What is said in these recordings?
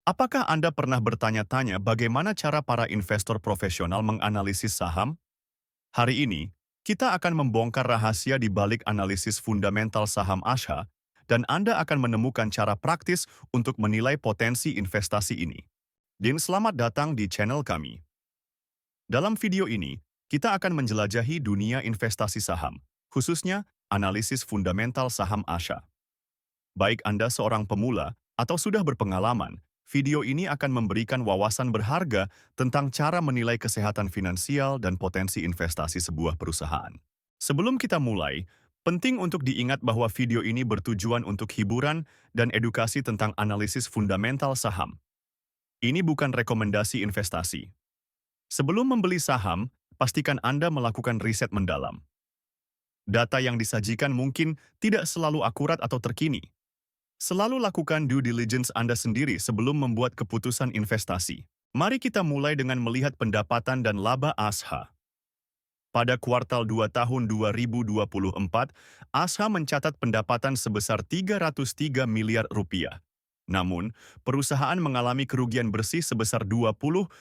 Apakah Anda pernah bertanya-tanya bagaimana cara para investor profesional menganalisis saham? Hari ini, kita akan membongkar rahasia di balik analisis fundamental saham Asha, dan Anda akan menemukan cara praktis untuk menilai potensi investasi ini. Dan selamat datang di channel kami. Dalam video ini, kita akan menjelajahi dunia investasi saham, khususnya analisis fundamental saham Asha. Baik Anda seorang pemula atau sudah berpengalaman, video ini akan memberikan wawasan berharga tentang cara menilai kesehatan finansial dan potensi investasi sebuah perusahaan. Sebelum kita mulai, penting untuk diingat bahwa video ini bertujuan untuk hiburan dan edukasi tentang analisis fundamental saham. Ini bukan rekomendasi investasi. Sebelum membeli saham, pastikan Anda melakukan riset mendalam. Data yang disajikan mungkin tidak selalu akurat atau terkini. Selalu lakukan due diligence Anda sendiri sebelum membuat keputusan investasi. Mari kita mulai dengan melihat pendapatan dan laba Asha. Pada kuartal 2 tahun 2024, Asha mencatat pendapatan sebesar 303 miliar rupiah. Namun, perusahaan mengalami kerugian bersih sebesar 28,3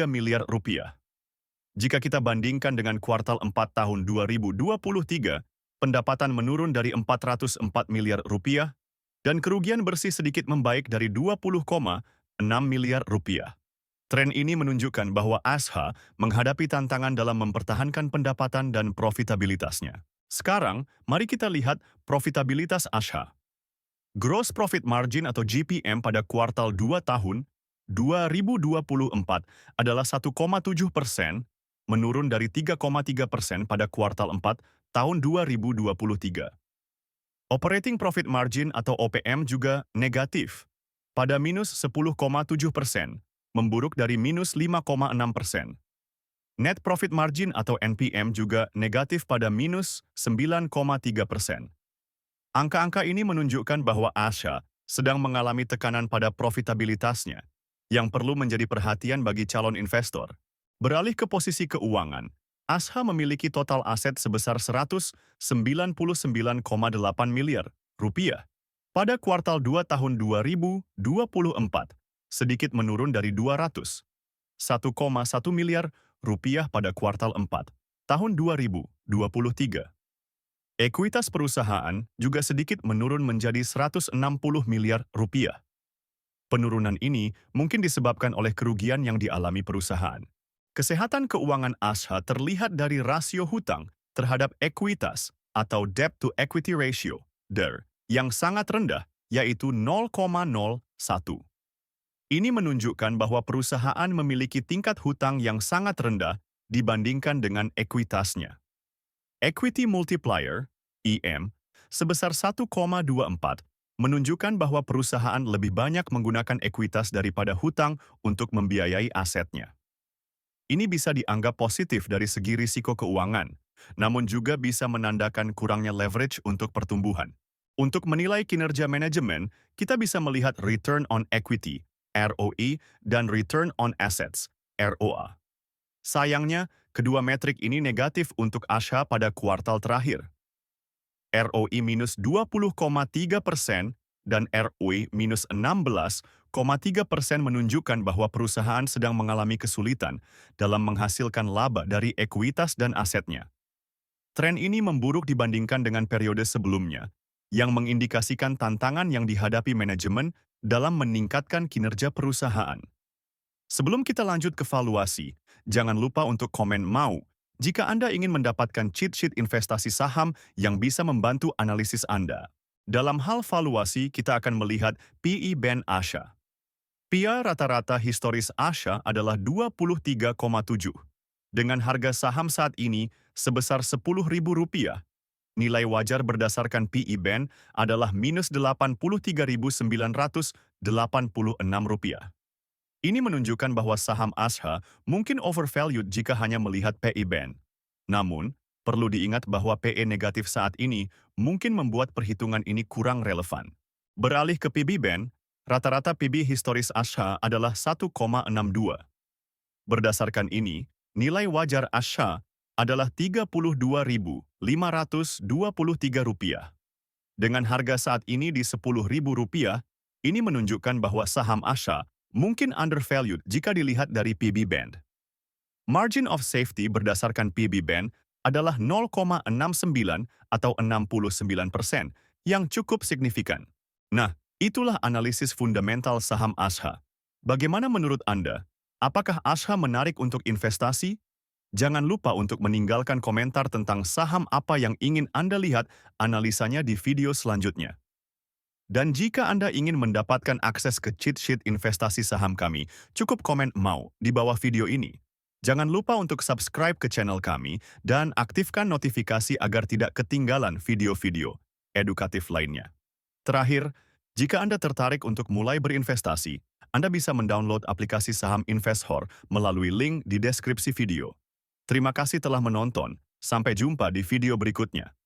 miliar rupiah. Jika kita bandingkan dengan kuartal 4 tahun 2023, pendapatan menurun dari 404 miliar rupiah, dan kerugian bersih sedikit membaik dari 20,6 miliar rupiah. Tren ini menunjukkan bahwa Asha menghadapi tantangan dalam mempertahankan pendapatan dan profitabilitasnya. Sekarang, mari kita lihat profitabilitas Asha. Gross Profit Margin atau GPM pada kuartal 2 tahun 2024 adalah 1,7%, menurun dari 3,3% pada kuartal 4 tahun 2023. Operating Profit Margin atau OPM juga negatif, pada minus 10,7%, memburuk dari minus 5,6%. Net Profit Margin atau NPM juga negatif pada minus 9,3%. Angka-angka ini menunjukkan bahwa Asha sedang mengalami tekanan pada profitabilitasnya, yang perlu menjadi perhatian bagi calon investor. Beralih ke posisi keuangan, Asha memiliki total aset sebesar 199,8 miliar rupiah. Pada kuartal 2 tahun 2024, sedikit menurun dari 201,1 miliar rupiah pada kuartal 4 tahun 2023. Ekuitas perusahaan juga sedikit menurun menjadi 160 miliar rupiah. Penurunan ini mungkin disebabkan oleh kerugian yang dialami perusahaan. Kesehatan keuangan Asha terlihat dari rasio hutang terhadap ekuitas atau debt to equity ratio, DER, yang sangat rendah, yaitu 0,01. Ini menunjukkan bahwa perusahaan memiliki tingkat hutang yang sangat rendah dibandingkan dengan ekuitasnya. Equity Multiplier, EM, sebesar 1,24, menunjukkan bahwa perusahaan lebih banyak menggunakan ekuitas daripada hutang untuk membiayai asetnya. Ini bisa dianggap positif dari segi risiko keuangan, namun juga bisa menandakan kurangnya leverage untuk pertumbuhan. Untuk menilai kinerja manajemen, kita bisa melihat Return on Equity, ROE, dan Return on Assets, ROA. Sayangnya, kedua metrik ini negatif untuk Asha pada kuartal terakhir. ROE minus 20,3% dan ROE minus 16,3% menunjukkan bahwa perusahaan sedang mengalami kesulitan dalam menghasilkan laba dari ekuitas dan asetnya. Tren ini memburuk dibandingkan dengan periode sebelumnya, yang mengindikasikan tantangan yang dihadapi manajemen dalam meningkatkan kinerja perusahaan. Sebelum kita lanjut ke valuasi, jangan lupa untuk komen mau jika Anda ingin mendapatkan cheat sheet investasi saham yang bisa membantu analisis Anda. Dalam hal valuasi, kita akan melihat PE band Asha. PI rata-rata historis Asha adalah 23,7. Dengan harga saham saat ini sebesar Rp10.000, nilai wajar berdasarkan PE band adalah minus Rp83.986. Ini menunjukkan bahwa saham Asha mungkin overvalued jika hanya melihat PE band. Namun, perlu diingat bahwa PE negatif saat ini mungkin membuat perhitungan ini kurang relevan. Beralih ke PB band, rata-rata PB historis Asha adalah 1,62. Berdasarkan ini, nilai wajar Asha adalah Rp32.523. Dengan harga saat ini di Rp10.000, Ini menunjukkan bahwa saham Asha mungkin undervalued jika dilihat dari PB Band. Margin of safety berdasarkan PB Band adalah 0,69 atau 69%, yang cukup signifikan. Nah, itulah analisis fundamental saham Asha. Bagaimana menurut Anda? Apakah Asha menarik untuk investasi? Jangan lupa untuk meninggalkan komentar tentang saham apa yang ingin Anda lihat analisanya di video selanjutnya. Dan jika Anda ingin mendapatkan akses ke cheat sheet investasi saham kami, cukup komen "mau" di bawah video ini. Jangan lupa untuk subscribe ke channel kami dan aktifkan notifikasi agar tidak ketinggalan video-video edukatif lainnya. Terakhir, jika Anda tertarik untuk mulai berinvestasi, Anda bisa mendownload aplikasi saham Investor melalui link di deskripsi video. Terima kasih telah menonton. Sampai jumpa di video berikutnya.